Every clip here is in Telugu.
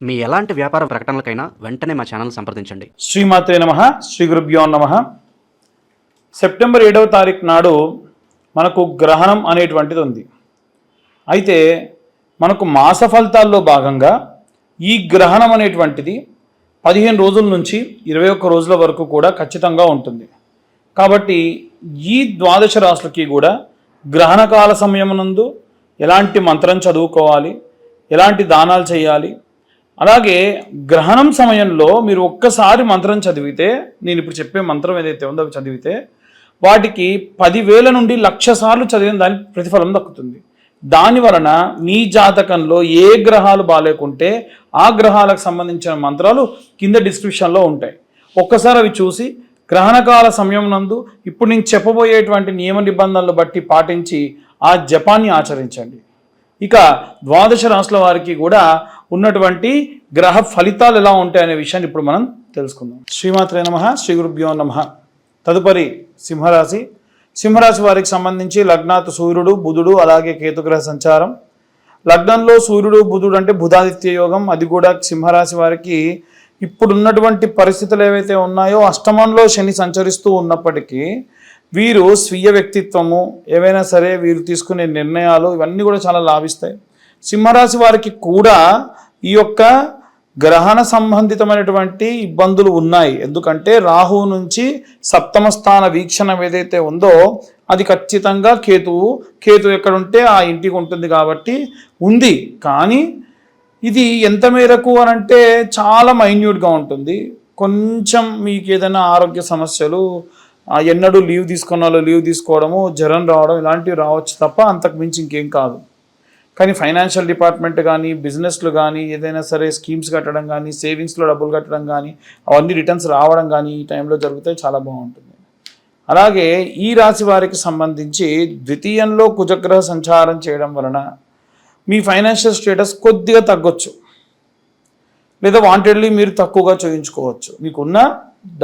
మీ ఎలాంటి వ్యాపార ప్రకటనలకైనా వెంటనే మా ఛానల్ సంప్రదించండి. శ్రీమాత్రే నమః. శ్రీ గురుభ్యో నమః. సెప్టెంబర్ 7వ తారీఖు నాడు మనకు గ్రహణం అనేటువంటిది ఉంది. అయితే మనకు మాస ఫలితాల్లో భాగంగా ఈ గ్రహణం అనేటువంటిది 15 రోజుల నుంచి 21 రోజుల వరకు కూడా ఖచ్చితంగా ఉంటుంది. కాబట్టి ఈ ద్వాదశ రాశులకి కూడా గ్రహణకాల సమయమునందు ఎలాంటి మంత్రం చదువుకోవాలి, ఎలాంటి దానాలు చేయాలి, అలాగే గ్రహణం సమయంలో మీరు ఒక్కసారి మంత్రం చదివితే, నేను ఇప్పుడు చెప్పే మంత్రం ఏదైతే ఉందో అవి చదివితే వాటికి 10,000 నుండి 1,00,000 సార్లు చదివిన దానికి ప్రతిఫలం దక్కుతుంది. దాని వలన మీ జాతకంలో ఏ గ్రహాలు బాగాలేకుంటే ఆ గ్రహాలకు సంబంధించిన మంత్రాలు కింద డిస్క్రిప్షన్లో ఉంటాయి. ఒక్కసారి అవి చూసి గ్రహణకాల సమయం నందు ఇప్పుడు నేను చెప్పబోయేటువంటి నియమ నిబంధనలు బట్టి పాటించి ఆ జపాన్ని ఆచరించండి. ఇక ద్వాదశ రాశుల వారికి కూడా ఉన్నటువంటి గ్రహ ఫలితాలు ఎలా ఉంటాయనే విషయాన్ని ఇప్పుడు మనం తెలుసుకుందాం. శ్రీమాత్రే నమః. శ్రీ గురుభ్యో నమః. తదుపరి సింహరాశి. సింహరాశి వారికి సంబంధించి లగ్నాత్ సూర్యుడు, బుధుడు, అలాగే కేతుగ్రహ సంచారం. లగ్నంలో సూర్యుడు, బుధుడు అంటే బుధాదిత్య యోగం. అది కూడా సింహరాశి వారికి ఇప్పుడున్నటువంటి పరిస్థితులు ఏవైతే ఉన్నాయో అష్టమంలో శని సంచరిస్తూ ఉన్నప్పటికీ వీరు స్వీయ వ్యక్తిత్వము, ఏవైనా సరే వీరు తీసుకునే నిర్ణయాలు ఇవన్నీ కూడా చాలా లాభిస్తాయి. సింహరాశి వారికి కూడా ఈ యొక్క గ్రహణ సంబంధితమైనటువంటి ఇబ్బందులు ఉన్నాయి. ఎందుకంటే రాహువు నుంచి సప్తమ స్థాన వీక్షణ ఏదైతే ఉందో అది ఖచ్చితంగా కేతు ఎక్కడుంటే ఆ ఇంటికి ఉంటుంది కాబట్టి ఉంది. కానీ ఇది ఎంత మేరకు అని అంటే చాలా మైన్యూట్గా ఉంటుంది. కొంచెం మీకు ఏదైనా ఆరోగ్య సమస్యలు, ఎన్నడూ లీవ్ తీసుకున్న వాళ్ళు లీవ్ తీసుకోవడము, జ్వరం రావడం ఇలాంటివి రావచ్చు తప్ప అంతకు మించి ఇంకేం కాదు. కానీ ఫైనాన్షియల్ డిపార్ట్మెంట్ కానీ, బిజినెస్లు కానీ, ఏదైనా సరే స్కీమ్స్ కట్టడం కానీ, సేవింగ్స్లో డబ్బులు కట్టడం కానీ, అవన్నీ రిటర్న్స్ రావడం కానీ ఈ టైంలో జరిగితే చాలా బాగుంటుంది. అలాగే ఈ రాశి వారికి సంబంధించి ద్వితీయంలో కుజగ్రహ సంచారం చేయడం వలన మీ ఫైనాన్షియల్ స్టేటస్ కొద్దిగా తగ్గొచ్చు, లేదా వాంటెడ్లీ మీరు తక్కువగా చూయించుకోవచ్చు. మీకున్న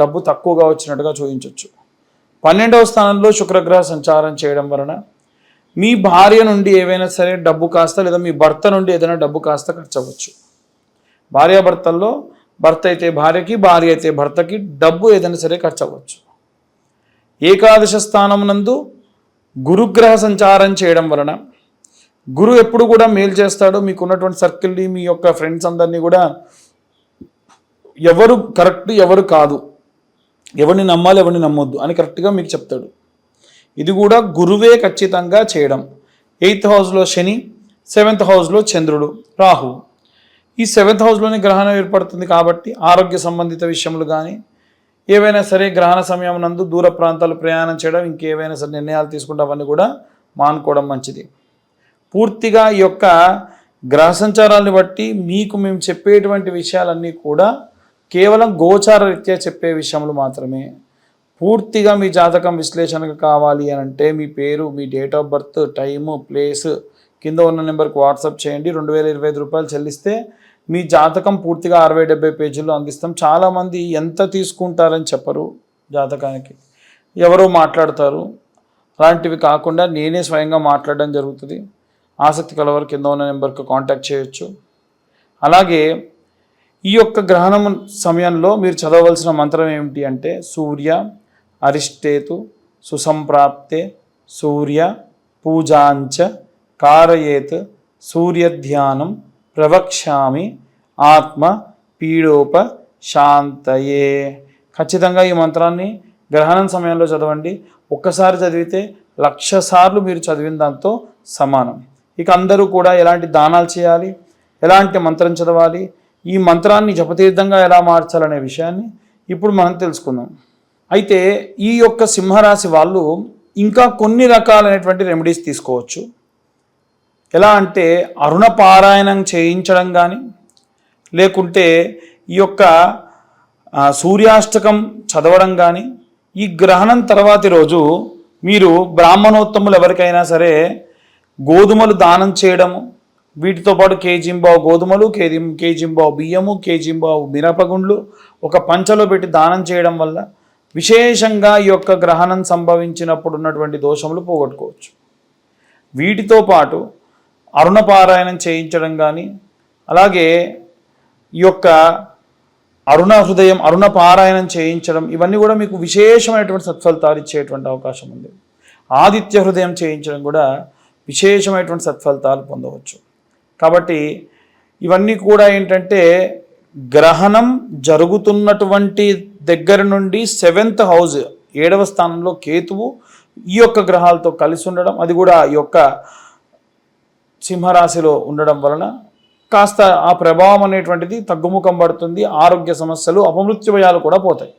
డబ్బు తక్కువగా వచ్చినట్టుగా చూయించవచ్చు. 12వ స్థానంలో శుక్రగ్రహ సంచారం చేయడం వలన మీ భార్య నుండి ఏవైనా సరే డబ్బు కాస్త, లేదా మీ భర్త నుండి ఏదైనా డబ్బు కాస్త ఖర్చు అవ్వచ్చు. భార్యాభర్తల్లో భర్త అయితే భార్యకి, భార్య అయితే భర్తకి డబ్బు ఏదైనా సరే ఖర్చు అవ్వచ్చు. ఏకాదశ స్థానం నందు గురుగ్రహ సంచారం చేయడం వలన గురు ఎప్పుడు కూడా మేలు చేస్తాడు. మీకున్నటువంటి సర్కిల్ని, మీ యొక్క ఫ్రెండ్స్ అందరినీ కూడా ఎవరు కరెక్ట్ ఎవరు కాదు, ఎవరిని నమ్మాలి ఎవరిని నమ్మొద్దు అని కరెక్ట్గా మీకు చెప్తాడు. ఇది కూడా గురువే ఖచ్చితంగా చేయడం. 8th హౌస్లో శని, 7th హౌస్లో చంద్రుడు, రాహు. ఈ 7th హౌస్లోని గ్రహణం ఏర్పడుతుంది కాబట్టి ఆరోగ్య సంబంధిత విషయములు కానీ, ఏవైనా సరే గ్రహణ సమయం నందు దూర ప్రాంతాలు ప్రయాణం చేయడం, ఇంకేవైనా సరే నిర్ణయాలు తీసుకుంటే అవన్నీ కూడా మానుకోవడం మంచిది. పూర్తిగా ఈ యొక్క గ్రహ సంచారాన్ని బట్టి మీకు మేము చెప్పేటువంటి విషయాలన్నీ కూడా కేవలం గోచార రీత్యా చెప్పే విషయములు మాత్రమే. పూర్తిగా మీ జాతకం విశ్లేషణకు కావాలి అని అంటే మీ పేరు, మీ date of birth, time, place కింద ఉన్న నెంబర్కి వాట్సాప్ చేయండి. 2,025 రూపాయలు చెల్లిస్తే మీ జాతకం పూర్తిగా 60-70 పేజీల్లో అందిస్తాం. చాలామంది ఎంత తీసుకుంటారని చెప్పరు జాతకానికి, ఎవరో మాట్లాడతారు. అలాంటివి కాకుండా నేనే స్వయంగా మాట్లాడడం జరుగుతుంది. ఆసక్తి కలవారు కింద ఉన్న నెంబర్కి కాంటాక్ట్ చేయొచ్చు. అలాగే ఈ యొక్క గ్రహణం సమయంలో మీరు చదవవలసిన మంత్రం ఏమిటి అంటే సూర్య అరిష్టేతు సుసంప్రాప్తే సూర్య పూజాంచ కారయేత్ సూర్యధ్యానం ప్రవక్ష్యామి ఆత్మ పీడోప శాంతయే. ఖచ్చితంగా ఈ మంత్రాన్ని గ్రహణం సమయంలో చదవండి. ఒక్కసారి చదివితే 1,00,000 సార్లు మీరు చదివిన దాంతో సమానం. ఇక అందరూ కూడా ఎలాంటి దానాలు చేయాలి, ఎలాంటి మంత్రం చదవాలి, ఈ మంత్రాన్ని జపతీర్థంగా ఎలా మార్చాలనే విషయాన్ని ఇప్పుడు మనం తెలుసుకుందాం. అయితే ఈ యొక్క సింహరాశి వాళ్ళు ఇంకా కొన్ని రకాలైనటువంటి రెమెడీస్ తీసుకోవచ్చు. ఎలా అంటే అరుణ పారాయణం చేయించడం కానీ, లేకుంటే ఈ యొక్క సూర్యాష్టకం చదవడం కానీ, ఈ గ్రహణం తర్వాతి రోజు మీరు బ్రాహ్మణోత్తములు ఎవరికైనా సరే గోధుమలు దానం చేయడము, వీటితో పాటు కేజీంబావు గోధుమలు, కేజీంబావు బియ్యము, కేజీంబావు మినపగుండ్లు ఒక పంచలో పెట్టి దానం చేయడం వల్ల విశేషంగా ఈ యొక్క గ్రహణం సంభవించినప్పుడు ఉన్నటువంటి దోషములు పోగొట్టుకోవచ్చు. వీటితో పాటు అరుణ పారాయణం చేయించడం కానీ, అలాగే ఈ యొక్క అరుణ హృదయం, అరుణ పారాయణం చేయించడం, ఇవన్నీ కూడా మీకు విశేషమైనటువంటి సత్ఫలితాలు ఇచ్చేటువంటి అవకాశం ఉంది. ఆదిత్య హృదయం చేయించడం కూడా విశేషమైనటువంటి సత్ఫలితాలు పొందవచ్చు. కాబట్టి ఇవన్నీ కూడా ఏంటంటే గ్రహణం జరుగుతున్నటువంటి దగ్గర నుండి 7th హౌస్ 7వ స్థానంలో కేతువు ఈ యొక్క గ్రహాలతో కలిసి ఉండడం, అది కూడా ఈ యొక్క సింహరాశిలో ఉండడం వలన కాస్త ఆ ప్రభావం అనేటువంటిది తగ్గుముఖం పడుతుంది. ఆరోగ్య సమస్యలు, అపమృత్యు భయాలు కూడా పోతాయి.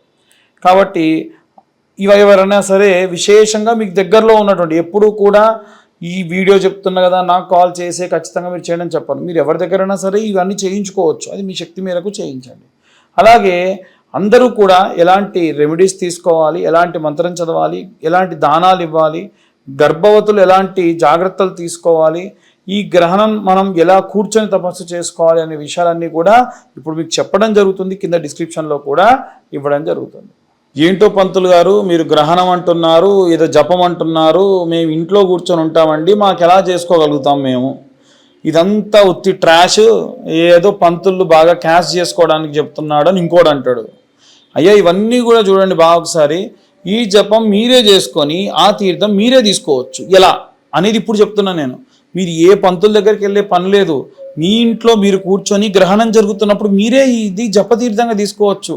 కాబట్టి ఇవి ఎవరైనా సరే విశేషంగా మీకు దగ్గరలో ఉన్నటువంటి, ఎప్పుడూ కూడా ఈ వీడియో చెప్తున్నా కదా నాకు కాల్ చేసే ఖచ్చితంగా మీరు చేయడం చెప్పను. మీరు ఎవరి దగ్గరైనా సరే ఇవన్నీ చేయించుకోవచ్చు, అది మీ శక్తి మేరకు చేయించండి. అలాగే అందరూ కూడా ఎలాంటి రెమెడీస్ తీసుకోవాలి, ఎలాంటి మంత్రం చదవాలి, ఎలాంటి దానాలు ఇవ్వాలి, గర్భవతులు ఎలాంటి జాగ్రత్తలు తీసుకోవాలి, ఈ గ్రహణం మనం ఎలా కూర్చొని తపస్సు చేసుకోవాలి అనే విషయాలన్నీ కూడా ఇప్పుడు మీకు చెప్పడం జరుగుతుంది. కింద డిస్క్రిప్షన్లో కూడా ఇవ్వడం జరుగుతుంది. ఏంటో పంతులు గారు మీరు గ్రహణం అంటున్నారు, ఏదో జపం అంటున్నారు, మేము ఇంట్లో కూర్చొని ఉంటామండి, మాకు ఎలా చేసుకోగలుగుతాం మేము? ఇదంతా ఉత్తి ట్రాష్, ఏదో పంతులు బాగా క్యాష్ చేసుకోవడానికి చెప్తున్నాడు అని ఇంకోటి అంటాడు. అయ్యా ఇవన్నీ కూడా చూడండి బాగా ఒకసారి. ఈ జపం మీరే చేసుకొని ఆ తీర్థం మీరే తీసుకోవచ్చు. ఎలా అనేది ఇప్పుడు చెప్తున్నాను నేను. మీరు ఏ పంతుల దగ్గరికి వెళ్ళే పని లేదు. మీ ఇంట్లో మీరు కూర్చొని గ్రహణం జరుగుతున్నప్పుడు మీరే ఇది జపతీర్థంగా తీసుకోవచ్చు.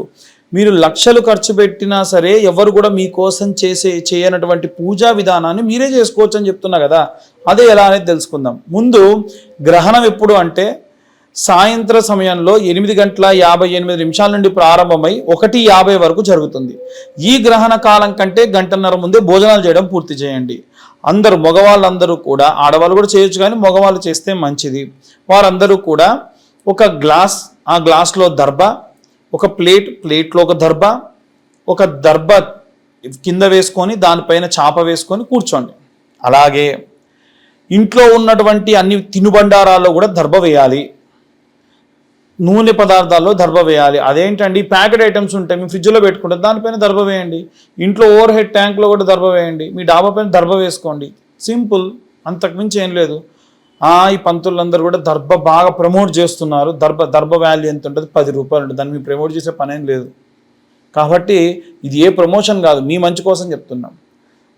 మీరు లక్షలు ఖర్చు పెట్టినా సరే ఎవరు కూడా మీకోసం చేయనటువంటి పూజా విధానాన్ని మీరే చేసుకోవచ్చు అని చెప్తున్నా కదా. అదే ఎలా అనేది తెలుసుకుందాం. ముందు గ్రహణం ఎప్పుడు అంటే సాయంత్ర సమయంలో 8:58 నుండి ప్రారంభమై 1:50 వరకు జరుగుతుంది. ఈ గ్రహణ కాలం కంటే గంటన్నర ముందే భోజనాలు చేయడం పూర్తి చేయండి. అందరూ మగవాళ్ళందరూ కూడా, ఆడవాళ్ళు కూడా చేయొచ్చు కానీ మగవాళ్ళు చేస్తే మంచిది. వారందరూ కూడా ఒక గ్లాస్, ఆ గ్లాస్లో దర్భ, ఒక ప్లేట్లో ఒక దర్భ కింద వేసుకొని దానిపైన చాప వేసుకొని కూర్చోండి. అలాగే ఇంట్లో ఉన్నటువంటి అన్ని తినుబండారాల్లో కూడా దర్భ వేయాలి. నూనె పదార్థాల్లో దర్భ వేయాలి. అదేంటండి ప్యాకెట్ ఐటమ్స్ ఉంటాయి, మీ ఫ్రిడ్జ్లో పెట్టుకుంటారు, దానిపైన దర్భ వేయండి. ఇంట్లో ఓవర్ హెడ్ ట్యాంక్లో కూడా దర్భ వేయండి. మీ డాబా పైన దర్భ వేసుకోండి. సింపుల్, అంతకుమించి ఏం లేదు. ఈ పంతులందరూ కూడా దర్భ బాగా ప్రమోట్ చేస్తున్నారు. దర్భ వాల్యూ ఎంత ఉంటుంది? 10 రూపాయలు ఉంటుంది. దాన్ని మీరు ప్రమోట్ చేసే పని ఏం లేదు. కాబట్టి ఇది ఏ ప్రమోషన్ కాదు, మీ మంచి కోసం చెప్తున్నాం.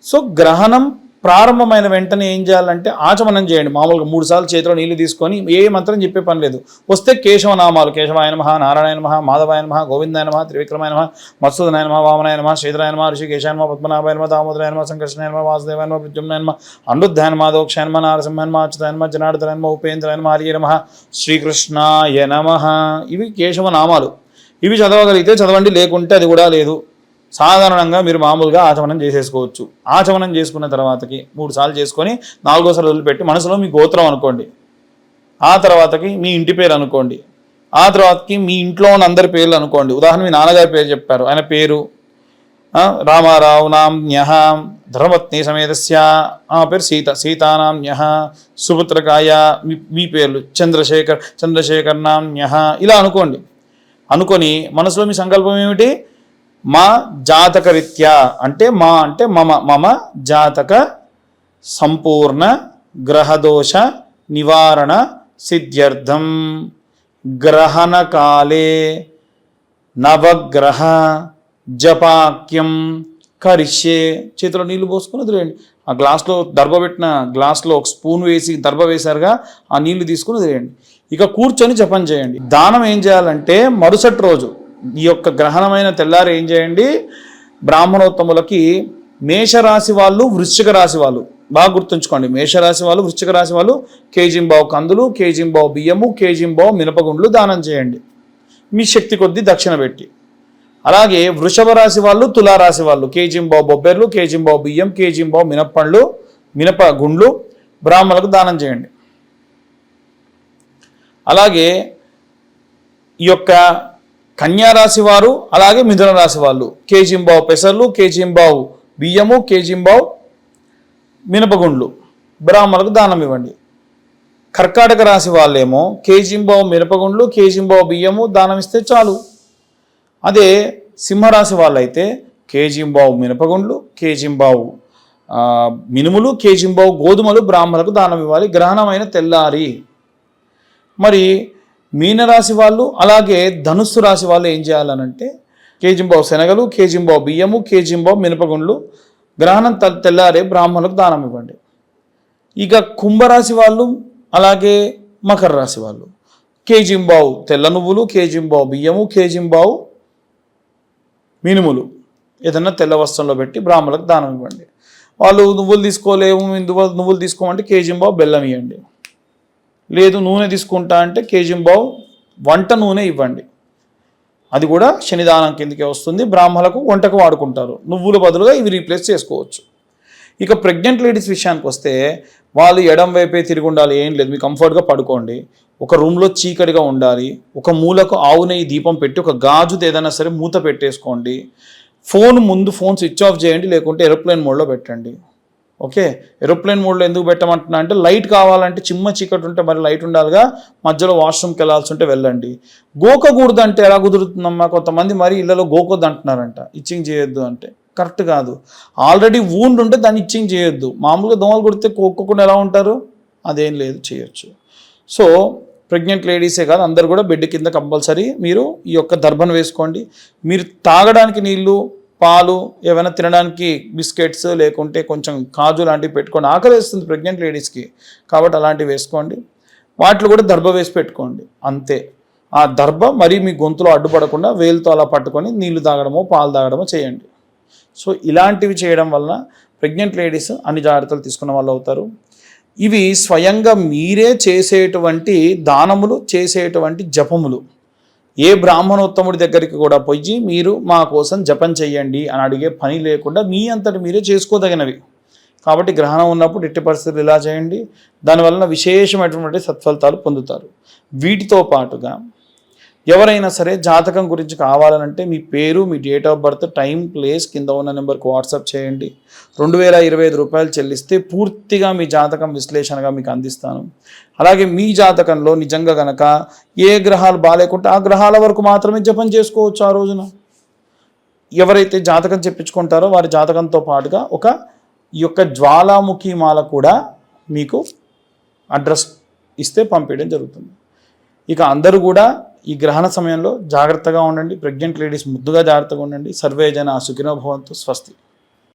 సో గ్రహణం ప్రారంభమైన వెంటనే ఏం చేయాలంటే ఆచమనం చేయండి. మామూలుగా 3 సార్లు చేతిలో నీళ్లు తీసుకొని ఏ మంత్రం చెప్పే పని లేదు. వస్తే కేశవనామాలు, కేశవాయ నమః, నారాయణ నమః, మాధవాయ నమః, గోవిందాయ నమః, త్రివిక్రమాయ నమః, మత్సూదనాయ నమః, వామనాయ నమః, శ్రీధరాయ నమః, ఋషికేశాయ నమః, పద్మనాభాయ నమః, దామోదరాయ నమః, సంకర్షణాయ నమః, వాసుదేవాయ నమః, ప్రద్యుమ్నాయ నమః, అనిరుద్ధాయ నమః, దోక్షాయ నమః, నారసింహాయ నమః, అచ్యుతాయ నమః, జనార్దనాయ నమః, ఉపేంద్రాయ నమః, హరియే నమః, శ్రీకృష్ణాయ నమః. ఇవి కేశవనామాలు. ఇవి చదవగలిగితే చదవండి, లేకుంటే అది కూడా లేదు. సాధారణంగా మీరు మామూలుగా ఆచమనం చేసేసుకోవచ్చు. ఆచమనం చేసుకున్న తర్వాతకి 3 సార్లు చేసుకొని 4వ సారి వదిలిపెట్టి మనసులో మీ గోత్రం అనుకోండి. ఆ తర్వాతకి మీ ఇంటి పేరు అనుకోండి. ఆ తర్వాతకి మీ ఇంట్లో ఉన్న అందరి పేర్లు అనుకోండి. ఉదాహరణ మీ నాన్నగారి పేరు చెప్పారు, ఆయన పేరు రామారావు నామ్న్యః, ధర్మపత్ని సమేతస్య పేరు సీతానామ్న్యః, సుపుత్రకాయ మీ పేర్లు చంద్రశేఖర్ నామ్న్యః, ఇలా అనుకోండి. అనుకొని మనసులో మీ సంకల్పం ఏమిటి? మా జాతక రీత్యా అంటే మమ జాతక సంపూర్ణ గ్రహదోష నివారణ సిద్ధ్యర్థం గ్రహణ కాలే నవగ్రహ జపాక్యం కరిష్యే. చేతిలో నీళ్లు పోసుకొని వదిలేయండి. ఆ గ్లాస్లో దర్భ పెట్టిన గ్లాస్లో ఒక స్పూన్ వేసి దర్భ వేశారుగా, ఆ నీళ్లు తీసుకుని వదిలేయండి. ఇక కూర్చొని జపం చేయండి. దానం ఏం చేయాలంటే మరుసటి రోజు ఈ యొక్క గ్రహణమైన తెల్లారి ఏం చేయండి, బ్రాహ్మణోత్తములకి మేషరాశి వాళ్ళు, వృశ్చిక రాశి వాళ్ళు బాగా గుర్తుంచుకోండి. మేషరాశి వాళ్ళు, వృశ్చిక రాశి వాళ్ళు కేజింబావు కందులు, కేజింబావు బియ్యము, కేజింబావు మినపగుండ్లు దానం చేయండి మీ శక్తి కొద్దీ దక్షిణ పెట్టి. అలాగే వృషభ రాశి వాళ్ళు, తులారాశి వాళ్ళు కేజింబావు బొబ్బెర్లు, కేజింబావు బియ్యం, కేజింబావు మినప్పండ్లు, మినపగుండ్లు బ్రాహ్మణులకు దానం చేయండి. అలాగే ఈ యొక్క కన్యారాశి వారు, అలాగే మిథున రాశి వాళ్ళు కేజింబావు పెసర్లు, కేజింబావు బియ్యము, కేజింబావు మినపగుండ్లు బ్రాహ్మణులకు దానం ఇవ్వండి. కర్కాటక రాశి వాళ్ళేమో కేజింబావు మినపగుండ్లు, కేజింబావు బియ్యము దానం ఇస్తే చాలు. అదే సింహరాశి వాళ్ళైతే కేజింబావు మినపగుండ్లు, కేజింబావు మినుములు, కేజింబావు గోధుమలు బ్రాహ్మణులకు దానం ఇవ్వాలి గ్రహణమైన తెల్లారి. మరి మీనరాశి వాళ్ళు అలాగే ధనుస్సు రాశి వాళ్ళు ఏం చేయాలనంటే కేజింబావు శనగలు, కేజింబావు బియ్యము, కేజింబావు మినపగుండ్లు గ్రహణం తెల్లారే బ్రాహ్మణులకు దానం ఇవ్వండి. ఇక కుంభరాశి వాళ్ళు అలాగే మకర రాశి వాళ్ళు కేజింబావు తెల్ల నువ్వులు, కేజింబావు బియ్యము, కేజింబావు మినుములు ఏదన్నా తెల్ల వస్త్రంలో పెట్టి బ్రాహ్మణులకు దానం ఇవ్వండి. వాళ్ళు నువ్వులు తీసుకోలేము, నువ్వులు తీసుకోమంటే కేజింబావు బెల్లం ఇవ్వండి. లేదు నూనె తీసుకుంటా అంటే కేజింబావు వంట నూనె ఇవ్వండి. అది కూడా శనిదానం కిందకే వస్తుంది. బ్రాహ్మణులకు వంటకు వాడుకుంటారు. నువ్వుల బదులుగా ఇవి రీప్లేస్ చేసుకోవచ్చు. ఇక ప్రెగ్నెంట్ లేడీస్ విషయానికి వస్తే వాళ్ళు ఎడం వైపే తిరిగి ఉండాలి, ఏం లేదు, మీకు కంఫర్ట్గా పడుకోండి. ఒక రూమ్లో చీకటిగా ఉండాలి. ఒక మూలకు ఆవు నెయ్యి దీపం పెట్టి ఒక గాజుది ఏదైనా సరే మూత పెట్టేసుకోండి. ఫోన్ స్విచ్ ఆఫ్ చేయండి, లేకుంటే ఏరోప్లేన్ మోడ్లో పెట్టండి. ఓకే, ఏరోప్లేన్ మోడ్లో ఎందుకు పెట్టమంటున్నా అంటే లైట్ కావాలంటే చిమ్మ చీకటి ఉంటే మరి లైట్ ఉండాలిగా, మధ్యలో వాష్రూమ్కి వెళ్ళాల్సి ఉంటే వెళ్ళండి. గోకకూడదు అంటే ఎలా కుదురుతుందమ్మా? కొంతమంది మరి ఇళ్ళలో గోకొద్దు అంటున్నారంట, ఇచ్చింగ్ చేయొద్దు అంటే కరెక్ట్ కాదు. ఆల్రెడీ వూండ్ ఉంటే దాన్ని ఇచ్చింగ్ చేయొద్దు. మామూలుగా దోమలు కొడితే కోక్కోకుండా ఎలా ఉంటారు? అదేం లేదు, చేయొచ్చు. సో ప్రెగ్నెంట్ లేడీసే కాదు, అందరు కూడా బెడ్ కింద కంపల్సరీ మీరు ఈ యొక్క దర్భను వేసుకోండి. మీరు తాగడానికి నీళ్ళు, పాలు, ఏమైనా తినడానికి బిస్కెట్స్, లేకుంటే కొంచెం కాజు లాంటివి పెట్టుకోండి. ఆకలి వేస్తుంది ప్రెగ్నెంట్ లేడీస్కి, కాబట్టి అలాంటివి వేసుకోండి. వాటిలో కూడా దర్భ వేసి పెట్టుకోండి, అంతే. ఆ దర్భ మరీ మీ గొంతులో అడ్డుపడకుండా వేలుతో అలా పట్టుకొని నీళ్లు తాగడమో పాలు తాగడమో చేయండి. సో ఇలాంటివి చేయడం వలన ప్రెగ్నెంట్ లేడీస్ అన్ని జాగ్రత్తలు తీసుకున్న వాళ్ళు అవుతారు. ఇవి స్వయంగా మీరే చేసేటువంటి దానములు, చేసేటువంటి జపములు. ఏ బ్రాహ్మణోత్తముడి దగ్గరికి కూడా పోయి మీరు మా కోసం జపం చెయ్యండి అని అడిగే పని లేకుండా మీ అంతటి మీరే చేసుకోదగినవి. కాబట్టి గ్రహణం ఉన్నప్పుడు ఎట్టి పరిస్థితులు ఇలా చేయండి. దానివలన విశేషమైనటువంటి సత్ఫలితాలు పొందుతారు. వీటితో పాటుగా ఎవరైనా సరే జాతకం గురించి కావాలనంటే మీ పేరు, మీ date of birth, time, place కింద ఉన్న నెంబర్కి వాట్సాప్ చేయండి. 2025 రూపాయలు చెల్లిస్తే పూర్తిగా మీ జాతకం విశ్లేషణగా మీకు అందిస్తాను. అలాగే మీ జాతకంలో నిజంగా గనక ఏ గ్రహాలు బాగాలేకుంటే ఆ గ్రహాల వరకు మాత్రమే జపం చేసుకోవచ్చు ఆ రోజున. ఎవరైతే జాతకం చెప్పించుకుంటారో వారి జాతకంతో పాటుగా ఈ యొక్క జ్వాలాముఖి మాల కూడా మీకు అడ్రస్ ఇస్తే పంపించడం జరుగుతుంది. ఇక అందరూ కూడా ఈ గ్రహణ సమయంలో జాగ్రత్తగా ఉండండి. ప్రెగ్నెంట్ లేడీస్ ముద్దుగా జాగ్రత్తగా ఉండండి. సర్వే జన సుఖినో భవంతు. స్వస్తి.